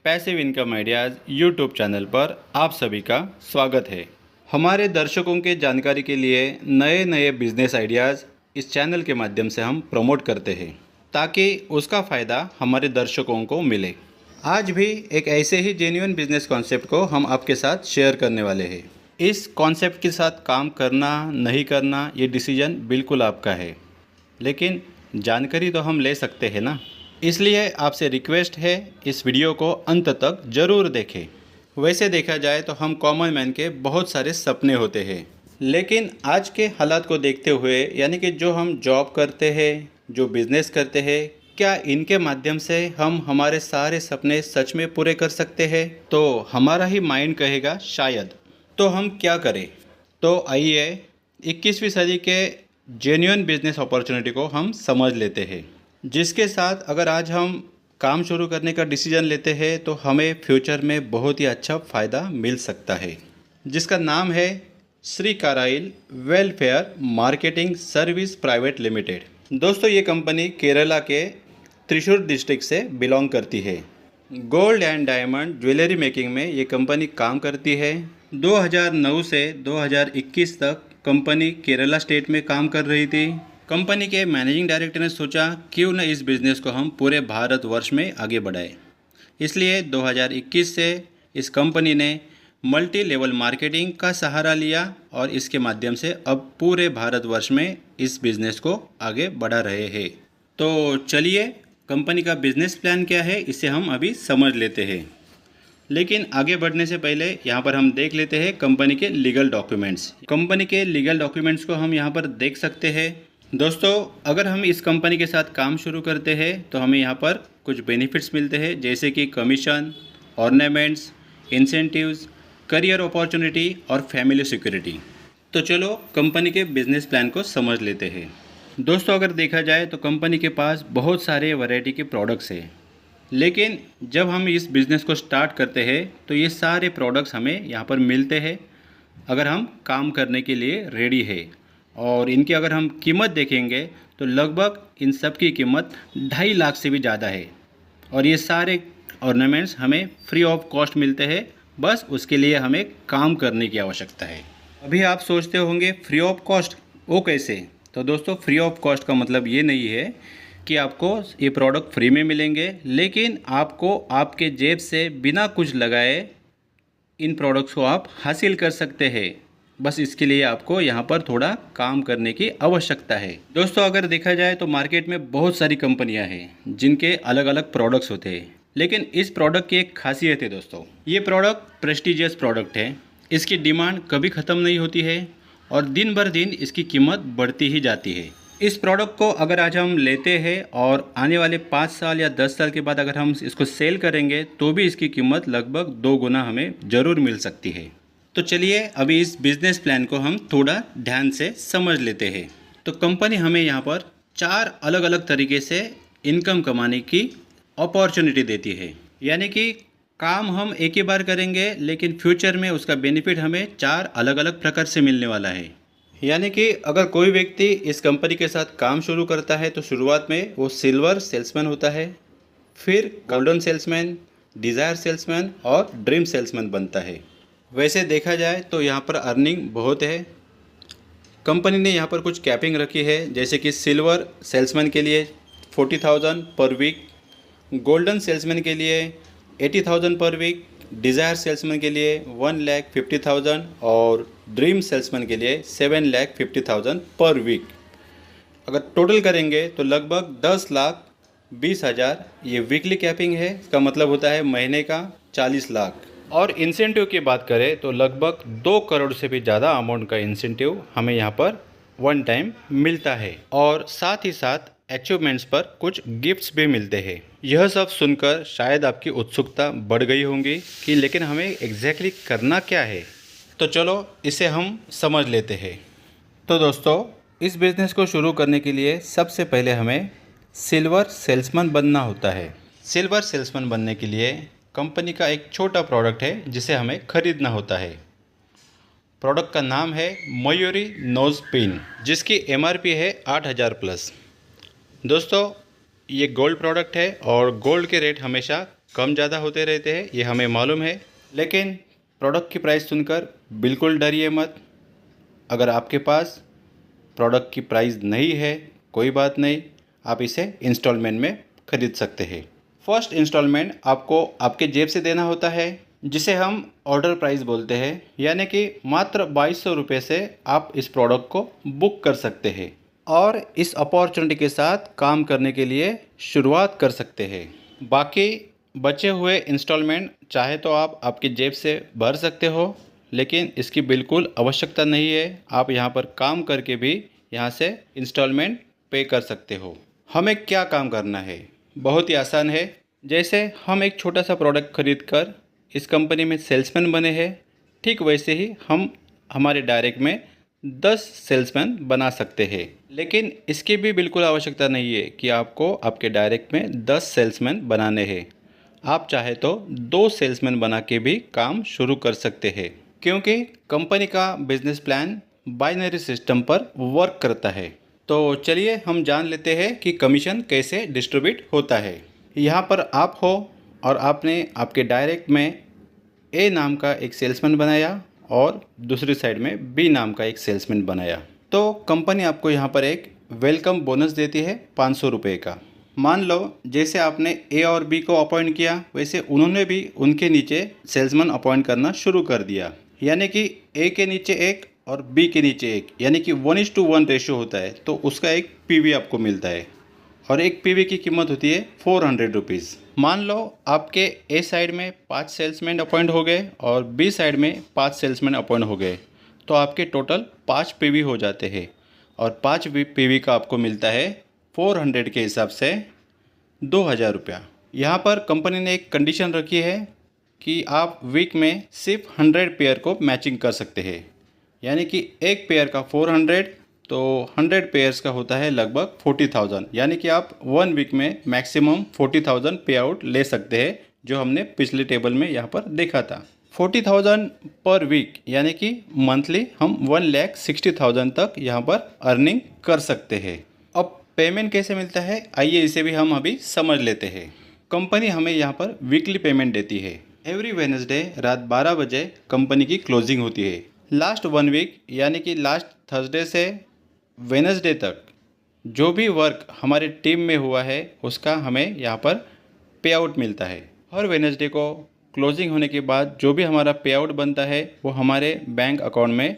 Passive income ideas YouTube channel पर आप सभी का स्वागत है। हमारे दर्शकों के जानकारी के लिए नए नए बिजनेस आइडियाज़ इस चैनल के माध्यम से हम प्रमोट करते हैं ताकि उसका फ़ायदा हमारे दर्शकों को मिले। आज भी एक ऐसे ही जेन्युइन बिजनेस कॉन्सेप्ट को हम आपके साथ शेयर करने वाले हैं। इस कॉन्सेप्ट के साथ काम करना नहीं करना ये डिसीजन बिल्कुल आपका है, लेकिन जानकारी तो हम ले सकते हैं ना। इसलिए आपसे रिक्वेस्ट है, इस वीडियो को अंत तक ज़रूर देखें। वैसे देखा जाए तो हम कॉमन मैन के बहुत सारे सपने होते हैं, लेकिन आज के हालात को देखते हुए यानी कि जो हम जॉब करते हैं, जो बिज़नेस करते हैं, क्या इनके माध्यम से हम हमारे सारे सपने सच में पूरे कर सकते हैं? तो हमारा ही माइंड कहेगा शायद। तो हम क्या करें? तो आइए 21वीं सदी के जेन्युइन बिजनेस अपॉर्चुनिटी को हम समझ लेते हैं, जिसके साथ अगर आज हम काम शुरू करने का डिसीजन लेते हैं तो हमें फ्यूचर में बहुत ही अच्छा फ़ायदा मिल सकता है, जिसका नाम है Shri Karail welfare marketing service private limited. दोस्तों, ये कंपनी केरला के त्रिशूर डिस्ट्रिक्ट से बिलोंग करती है। Gold and diamond jewellery making में ये कंपनी काम करती है। 2009 से 2021 तक कंपनी केरला स्टेट में काम कर रही थी। कंपनी के मैनेजिंग डायरेक्टर ने सोचा क्यों न इस बिज़नेस को हम पूरे भारतवर्ष में आगे बढ़ाएं। इसलिए 2021 से इस कंपनी ने मल्टी लेवल मार्केटिंग का सहारा लिया और इसके माध्यम से अब पूरे भारतवर्ष में इस बिज़नेस को आगे बढ़ा रहे हैं। तो चलिए, कंपनी का बिज़नेस प्लान क्या है इसे हम अभी समझ लेते हैं। लेकिन आगे बढ़ने से पहले यहाँ पर हम देख लेते हैं कंपनी के लीगल डॉक्यूमेंट्स। कंपनी के लीगल डॉक्यूमेंट्स को हम यहाँ पर देख सकते हैं। दोस्तों, अगर हम इस कंपनी के साथ काम शुरू करते हैं तो हमें यहाँ पर कुछ बेनिफिट्स मिलते हैं, जैसे कि commission, ornaments, incentives, career opportunity और फैमिली सिक्योरिटी। तो चलो कंपनी के बिजनेस प्लान को समझ लेते हैं। दोस्तों, अगर देखा जाए तो कंपनी के पास बहुत सारे वैरायटी के प्रोडक्ट्स हैं, लेकिन जब हम इस बिज़नेस को स्टार्ट करते हैं तो ये सारे प्रोडक्ट्स हमें यहाँ पर मिलते हैं अगर हम काम करने के लिए रेडी है। और इनकी अगर हम कीमत देखेंगे तो लगभग इन सब की कीमत 2.5 लाख से भी ज़्यादा है। और ये सारे ऑर्नामेंट्स हमें फ्री ऑफ कॉस्ट मिलते हैं, बस उसके लिए हमें काम करने की आवश्यकता है। अभी आप सोचते होंगे फ्री ऑफ कॉस्ट वो कैसे? तो दोस्तों, फ्री ऑफ कॉस्ट का मतलब ये नहीं है कि आपको ये प्रोडक्ट फ्री में मिलेंगे, लेकिन आपको आपके जेब से बिना कुछ लगाए इन प्रोडक्ट्स को आप हासिल कर सकते हैं। बस इसके लिए आपको यहाँ पर थोड़ा काम करने की आवश्यकता है। दोस्तों, अगर देखा जाए तो मार्केट में बहुत सारी कंपनियाँ हैं जिनके अलग अलग प्रोडक्ट्स होते हैं, लेकिन इस प्रोडक्ट की एक खासियत है दोस्तों, ये प्रोडक्ट प्रेस्टीजियस प्रोडक्ट है। इसकी डिमांड कभी ख़त्म नहीं होती है और दिन भर दिन इसकी कीमत बढ़ती ही जाती है। इस प्रोडक्ट को अगर आज हम लेते हैं और आने वाले 5 साल या 10 साल के बाद अगर हम इसको सेल करेंगे तो भी इसकी कीमत लगभग 2 गुना हमें ज़रूर मिल सकती है। तो चलिए अभी इस बिज़नेस प्लान को हम थोड़ा ध्यान से समझ लेते हैं। तो कंपनी हमें यहाँ पर 4 अलग अलग तरीके से इनकम कमाने की अपॉर्चुनिटी देती है, यानी कि काम हम एक ही बार करेंगे लेकिन फ्यूचर में उसका बेनिफिट हमें 4 अलग अलग प्रकार से मिलने वाला है। यानी कि अगर कोई व्यक्ति इस कंपनी के साथ काम शुरू करता है तो शुरुआत में वो सिल्वर सेल्समैन होता है, फिर गोल्डन सेल्समैन, डिज़ायर सेल्समैन और ड्रीम सेल्समैन बनता है। वैसे देखा जाए तो यहाँ पर अर्निंग बहुत है। कंपनी ने यहाँ पर कुछ कैपिंग रखी है, जैसे कि सिल्वर सेल्समैन के लिए 40,000 पर वीक, गोल्डन सेल्समैन के लिए 80,000 पर वीक, डिज़ायर सेल्समैन के लिए 1,50,000 और ड्रीम सेल्समैन के लिए 7,50,000 पर वीक। अगर टोटल करेंगे तो लगभग 10,20,000 ये वीकली कैपिंग है। इसका मतलब होता है महीने का 40 लाख। और इंसेंटिव की बात करें तो लगभग 2 करोड़ से भी ज़्यादा अमाउंट का इंसेंटिव हमें यहाँ पर वन टाइम मिलता है और साथ ही साथ अचीवमेंट्स पर कुछ गिफ्ट्स भी मिलते हैं। यह सब सुनकर शायद आपकी उत्सुकता बढ़ गई होंगी कि लेकिन हमें एग्जैक्टली करना क्या है। तो चलो इसे हम समझ लेते हैं। तो दोस्तों, इस बिज़नेस को शुरू करने के लिए सबसे पहले हमें सिल्वर सेल्समैन बनना होता है। सिल्वर सेल्समैन बनने के लिए कंपनी का एक छोटा प्रोडक्ट है जिसे हमें खरीदना होता है। प्रोडक्ट का नाम है मयूरी नोज़ पिन, जिसकी MRP है 8,000 प्लस। दोस्तों, ये गोल्ड प्रोडक्ट है और गोल्ड के रेट हमेशा कम ज़्यादा होते रहते हैं, ये हमें मालूम है। लेकिन प्रोडक्ट की प्राइस सुनकर बिल्कुल डरिए मत। अगर आपके पास प्रोडक्ट की प्राइस नहीं है, कोई बात नहीं, आप इसे इंस्टॉलमेंट में ख़रीद सकते हैं। फर्स्ट इंस्टॉलमेंट आपको आपके जेब से देना होता है, जिसे हम ऑर्डर प्राइस बोलते हैं, यानी कि मात्र 2200 रुपये से आप इस प्रोडक्ट को बुक कर सकते हैं और इस अपॉर्चुनिटी के साथ काम करने के लिए शुरुआत कर सकते हैं। बाकी बचे हुए इंस्टॉलमेंट चाहे तो आप आपकी जेब से भर सकते हो, लेकिन इसकी बिल्कुल आवश्यकता नहीं है। आप यहाँ पर काम करके भी यहाँ से इंस्टॉलमेंट पे कर सकते हो। हमें क्या काम करना है? बहुत ही आसान है। जैसे हम एक छोटा सा प्रोडक्ट खरीद कर इस कंपनी में सेल्समैन बने हैं, ठीक वैसे ही हम हमारे डायरेक्ट में 10 सेल्समैन बना सकते हैं। लेकिन इसकी भी बिल्कुल आवश्यकता नहीं है कि आपको आपके डायरेक्ट में 10 सेल्समैन बनाने हैं। आप चाहे तो 2 सेल्समैन बना के भी काम शुरू कर सकते हैं, क्योंकि कंपनी का बिजनेस प्लान बाइनरी सिस्टम पर वर्क करता है। तो चलिए हम जान लेते हैं कि कमीशन कैसे डिस्ट्रीब्यूट होता है। यहाँ पर आप हो और आपने आपके डायरेक्ट में ए नाम का एक सेल्समैन बनाया और दूसरी साइड में बी नाम का एक सेल्समैन बनाया, तो कंपनी आपको यहाँ पर एक वेलकम बोनस देती है 500 रुपये का। मान लो जैसे आपने ए और बी को अपॉइंट किया, वैसे उन्होंने भी उनके नीचे सेल्समैन अपॉइंट करना शुरू कर दिया, यानी कि ए के नीचे एक और बी के नीचे एक, यानी कि 1:1 रेशियो होता है। तो उसका एक पीवी आपको मिलता है और एक पीवी की कीमत होती है 400 रुपीज़। मान लो आपके ए साइड में 5 सेल्समैन अपॉइंट हो गए और बी साइड में 5 सेल्समैन अपॉइंट हो गए, तो आपके टोटल 5 पीवी हो जाते हैं और 5 पीवी का आपको मिलता है 400 के हिसाब से 2000 रुपया। यहाँ पर कंपनी ने एक कंडीशन रखी है कि आप वीक में सिर्फ 100 पेयर को मैचिंग कर सकते हैं, यानी कि एक पेयर का 400, तो 100 पेयर्स का होता है लगभग 40,000, यानी कि आप 1 वीक में मैक्सिमम 40,000 पे आउट ले सकते हैं, जो हमने पिछले टेबल में यहाँ पर देखा था। 40,000 पर वीक, यानी कि मंथली हम 1,60,000 तक यहाँ पर अर्निंग कर सकते हैं। अब पेमेंट कैसे मिलता है, आइए इसे भी हम अभी समझ लेते हैं। कंपनी हमें यहाँ पर वीकली पेमेंट देती है। एवरी वेडनेसडे रात 12 बजे कंपनी की क्लोजिंग होती है। लास्ट 1 वीक, यानी कि लास्ट थर्सडे से वेडनेसडे तक जो भी वर्क हमारे टीम में हुआ है, उसका हमें यहाँ पर पे आउट मिलता है। हर वेडनेसडे को क्लोजिंग होने के बाद जो भी हमारा पे आउट बनता है, वो हमारे बैंक अकाउंट में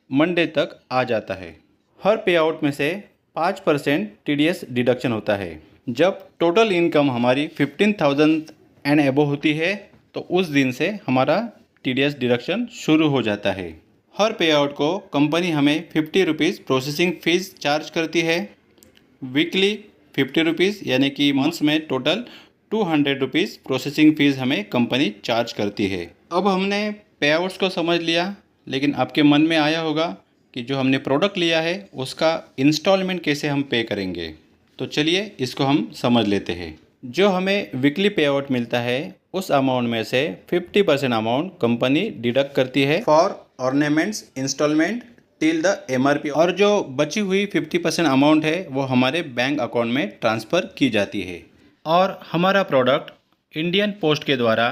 मंडे तक आ जाता है। हर पे आउट में से 5% टीडीएस डिडक्शन होता है। जब टोटल इनकम हमारी 15,000 एंड एबो होती है, तो उस दिन से हमारा टीडीएस डिडक्शन शुरू हो जाता है। हर पे आउट को कंपनी हमें 50 रुपीज़ प्रोसेसिंग फ़ीस चार्ज करती है। वीकली 50 रुपीज़, यानी कि मंथ्स में टोटल 200 रुपीज़ प्रोसेसिंग फ़ीस हमें कंपनी चार्ज करती है। अब हमने पे आउट्स को समझ लिया, लेकिन आपके मन में आया होगा कि जो हमने प्रोडक्ट लिया है उसका इंस्टॉलमेंट कैसे हम पे करेंगे। तो चलिए इसको हम समझ लेते हैं। जो हमें वीकली पे आउट मिलता है, उस अमाउंट में से 50% अमाउंट कंपनी डिडक्ट करती है for ornaments instalment till the MRP, और जो बची हुई 50% अमाउंट है वो हमारे बैंक अकाउंट में ट्रांसफ़र की जाती है। और हमारा प्रोडक्ट इंडियन पोस्ट के द्वारा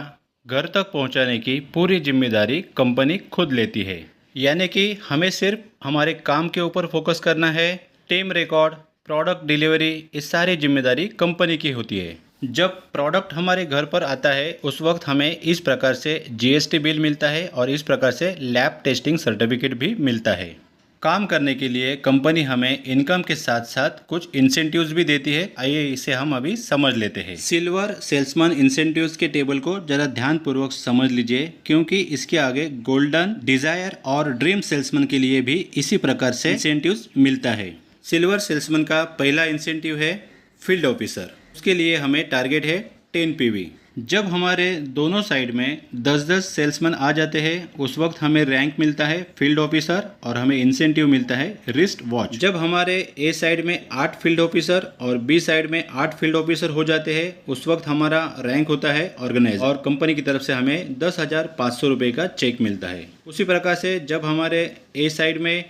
घर तक पहुंचाने की पूरी जिम्मेदारी कंपनी खुद लेती है, यानी कि हमें सिर्फ हमारे काम के ऊपर फोकस करना है। टीम रिकॉर्ड, प्रोडक्ट डिलीवरी, इस सारी जिम्मेदारी कंपनी की होती है। जब प्रोडक्ट हमारे घर पर आता है, उस वक्त हमें इस प्रकार से जीएसटी बिल मिलता है और इस प्रकार से लैब टेस्टिंग सर्टिफिकेट भी मिलता है। काम करने के लिए कंपनी हमें इनकम के साथ साथ कुछ इंसेंटिव्स भी देती है। आइए इसे हम अभी समझ लेते हैं। सिल्वर सेल्समैन इंसेंटिव्स के टेबल को जरा ध्यानपूर्वक समझ लीजिए, क्योंकि इसके आगे गोल्डन, डिजायर और ड्रीम सेल्समैन के लिए भी इसी प्रकार से इंसेंटिव्स मिलता है। सिल्वर सेल्समैन का पहला इंसेंटिव है फील्ड ऑफिसर, उसके लिए हमें टारगेट है 10 पीवी। जब हमारे दोनों साइड में 10-10 सेल्समैन आ जाते हैं, उस वक्त हमें रैंक मिलता है फील्ड ऑफिसर और हमें इंसेंटिव मिलता है रिस्ट वॉच। जब हमारे ए साइड में 8 फील्ड ऑफिसर और बी साइड में 8 फील्ड ऑफिसर हो जाते हैं, उस वक्त हमारा रैंक होता है ऑर्गेनाइजर और कंपनी की तरफ से हमें 10,500 रुपये का चेक मिलता है। उसी प्रकार से जब हमारे ए साइड में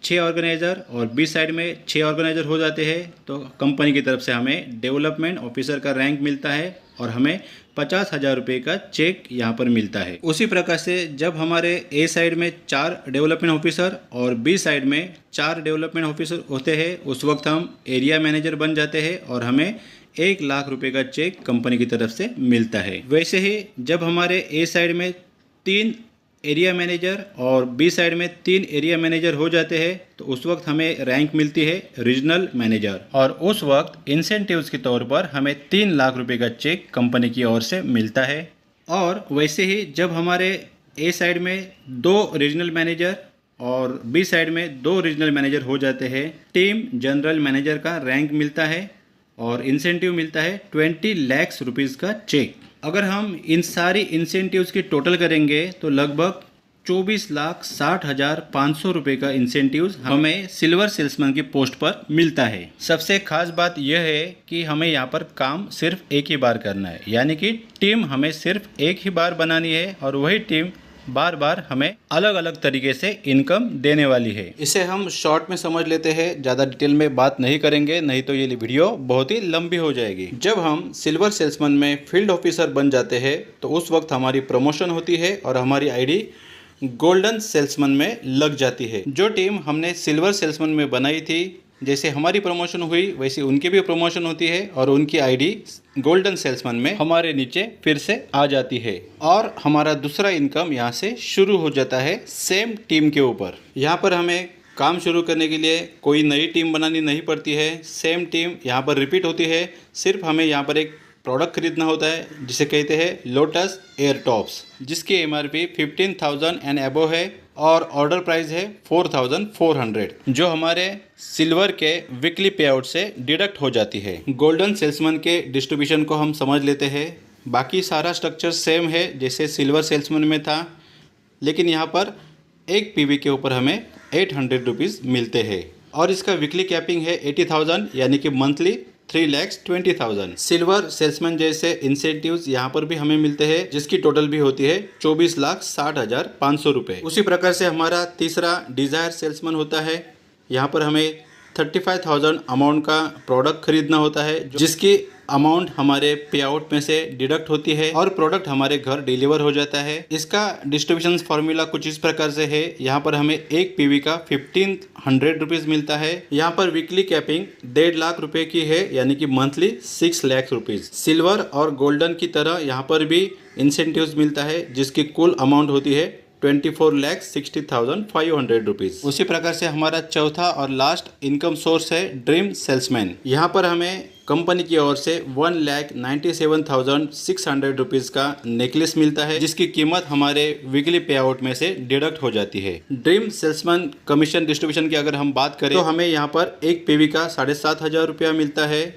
6 ऑर्गेनाइज़र और बी साइड में 6 ऑर्गेनाइज़र हो जाते हैं, तो कंपनी की तरफ से हमें डेवलपमेंट ऑफिसर का रैंक मिलता है और हमें 50,000 रुपये का चेक यहाँ पर मिलता है। उसी प्रकार से जब हमारे ए साइड में 4 डेवलपमेंट ऑफिसर और बी साइड में 4 डेवलपमेंट ऑफिसर होते हैं, उस वक्त हम एरिया मैनेजर बन जाते हैं और हमें 1 लाख रुपए का चेक कंपनी की तरफ से मिलता है। वैसे ही जब हमारे ए साइड में 3 एरिया मैनेजर और बी साइड में 3 एरिया मैनेजर हो जाते हैं तो उस वक्त हमें रैंक मिलती है रीजनल मैनेजर, और उस वक्त इंसेंटिव्स के तौर पर हमें 3 लाख रुपए का चेक कंपनी की ओर से मिलता है। और वैसे ही जब हमारे ए साइड में 2 रीजनल मैनेजर और बी साइड में 2 रीजनल मैनेजर हो जाते हैं, टीम जनरल मैनेजर का रैंक मिलता है और इंसेंटिव मिलता है 20 लाख रुपीज़ का चेक। अगर हम इन सारी इंसेंटिव्स की टोटल करेंगे तो लगभग 24,60,500 रुपये का इंसेंटिव्स हमें सिल्वर सेल्समैन की पोस्ट पर मिलता है। सबसे खास बात यह है कि हमें यहाँ पर काम सिर्फ एक ही बार करना है, यानी कि टीम हमें सिर्फ एक ही बार बनानी है और वही टीम बार बार हमें अलग अलग तरीके से इनकम देने वाली है। इसे हम शॉर्ट में समझ लेते हैं, ज़्यादा डिटेल में बात नहीं करेंगे, नहीं तो ये वीडियो बहुत ही लंबी हो जाएगी। जब हम सिल्वर सेल्समैन में फील्ड ऑफिसर बन जाते हैं तो उस वक्त हमारी प्रमोशन होती है और हमारी आईडी गोल्डन सेल्समैन में लग जाती है। जो टीम हमने सिल्वर सेल्समैन में बनाई थी, जैसे हमारी प्रमोशन हुई वैसे उनकी भी प्रमोशन होती है और उनकी आईडी गोल्डन सेल्समैन में हमारे नीचे फिर से आ जाती है और हमारा दूसरा इनकम यहाँ से शुरू हो जाता है सेम टीम के ऊपर। यहाँ पर हमें काम शुरू करने के लिए कोई नई टीम बनानी नहीं पड़ती है, सेम टीम यहाँ पर रिपीट होती है। सिर्फ हमें यहाँ पर एक प्रोडक्ट खरीदना होता है जिसे कहते हैं लोटस एयर टॉप्स, जिसकी एमआरपी 15,000 एंड अबव है और ऑर्डर प्राइस है 4,400, जो हमारे सिल्वर के वीकली पे आउट से डिडक्ट हो जाती है। गोल्डन सेल्समैन के डिस्ट्रीब्यूशन को हम समझ लेते हैं। बाकी सारा स्ट्रक्चर सेम है जैसे सिल्वर सेल्समैन में था, लेकिन यहाँ पर एक पीवी के ऊपर हमें 800 रुपीज़ मिलते हैं और इसका वीकली कैपिंग है 80,000, यानी कि मंथली 3,20,000। सिल्वर सेल्समैन जैसे इंसेंटिव्स यहाँ पर भी हमें मिलते हैं, जिसकी टोटल भी होती है 24,60,500 रुपये। उसी प्रकार से हमारा तीसरा डिज़ायर सेल्समैन होता है। यहाँ पर हमें 35,000 अमाउंट का प्रोडक्ट खरीदना होता है, जिसकी अमाउंट हमारे पे आउट में से डिडक्ट होती है और प्रोडक्ट हमारे घर डिलीवर हो जाता है। इसका डिस्ट्रीब्यूशन फार्मूला कुछ इस प्रकार से है। यहाँ पर हमें एक पीवी का 1,500 रुपीज़ मिलता है। यहाँ पर वीकली कैपिंग 1.5 लाख रुपए की है, यानी कि मंथली 6 लाख रुपीज़। सिल्वर और गोल्डन की तरह यहाँ पर भी इंसेंटिव्स मिलता है, जिसकी कुल अमाउंट होती है 24,60,500 रुपीज़। उसी प्रकार से हमारा चौथा और लास्ट इनकम सोर्स है ड्रीम सेल्समैन। यहाँ पर हमें कंपनी की ओर से 1,97,600 रुपीज़ का नेकलेस मिलता है, जिसकी कीमत हमारे वीकली पे आउट में से डिडक्ट हो जाती है। ड्रीम सेल्समैन कमीशन डिस्ट्रीब्यूशन की अगर हम बात करें तो हमें यहाँ पर एक पीवी का 7,500 रुपया मिलता है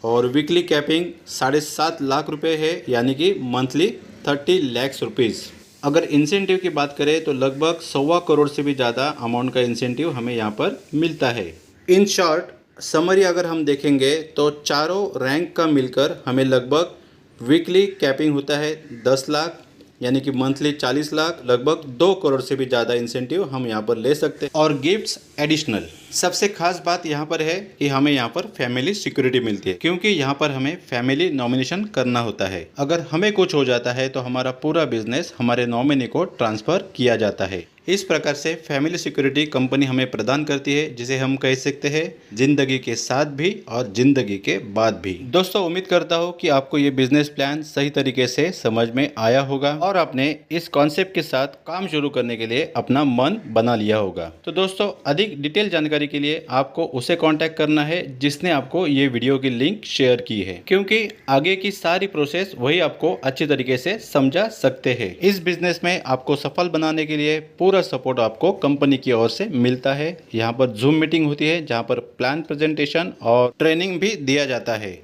और वीकली कैपिंग 7.5 लाख रुपये है, यानी कि मंथली 30 लाख रुपीज़। अगर इंसेंटिव की बात करें तो लगभग 1.25 करोड़ से भी ज़्यादा अमाउंट का इंसेंटिव हमें यहाँ पर मिलता है। इन शॉर्ट समरी अगर हम देखेंगे तो चारों रैंक का मिलकर हमें लगभग वीकली कैपिंग होता है 10 लाख, यानी कि मंथली 40 लाख, लगभग 2 करोड़ से भी ज़्यादा इंसेंटिव हम यहाँ पर ले सकते हैं। और गिफ्ट्स एडिशनल। सबसे खास बात यहाँ पर है कि हमें यहाँ पर फैमिली सिक्योरिटी मिलती है, क्योंकि यहाँ पर हमें फैमिली नॉमिनेशन करना होता है। अगर हमें कुछ हो जाता है तो हमारा पूरा बिजनेस हमारे नॉमिनी को ट्रांसफ़र किया जाता है। इस प्रकार से फैमिली सिक्योरिटी कंपनी हमें प्रदान करती है, जिसे हम कह सकते हैं जिंदगी के साथ भी और जिंदगी के बाद भी। दोस्तों, उम्मीद करता हूँ कि आपको ये बिजनेस प्लान सही तरीके से समझ में आया होगा और आपने इस कॉन्सेप्ट के साथ काम शुरू करने के लिए अपना मन बना लिया होगा। तो दोस्तों, अधिक डिटेल जानकारी के लिए आपको उसे कांटेक्ट करना है जिसने आपको ये वीडियो की लिंक शेयर की है, क्योंकि आगे की सारी प्रोसेस वही आपको अच्छी तरीके से समझा सकते हैं। इस बिजनेस में आपको सफल बनाने के लिए पूरा सपोर्ट आपको कंपनी की ओर से मिलता है। यहाँ पर जूम मीटिंग होती है, जहाँ पर प्लान प्रेजेंटेशन और ट्रेनिंग भी दिया जाता है।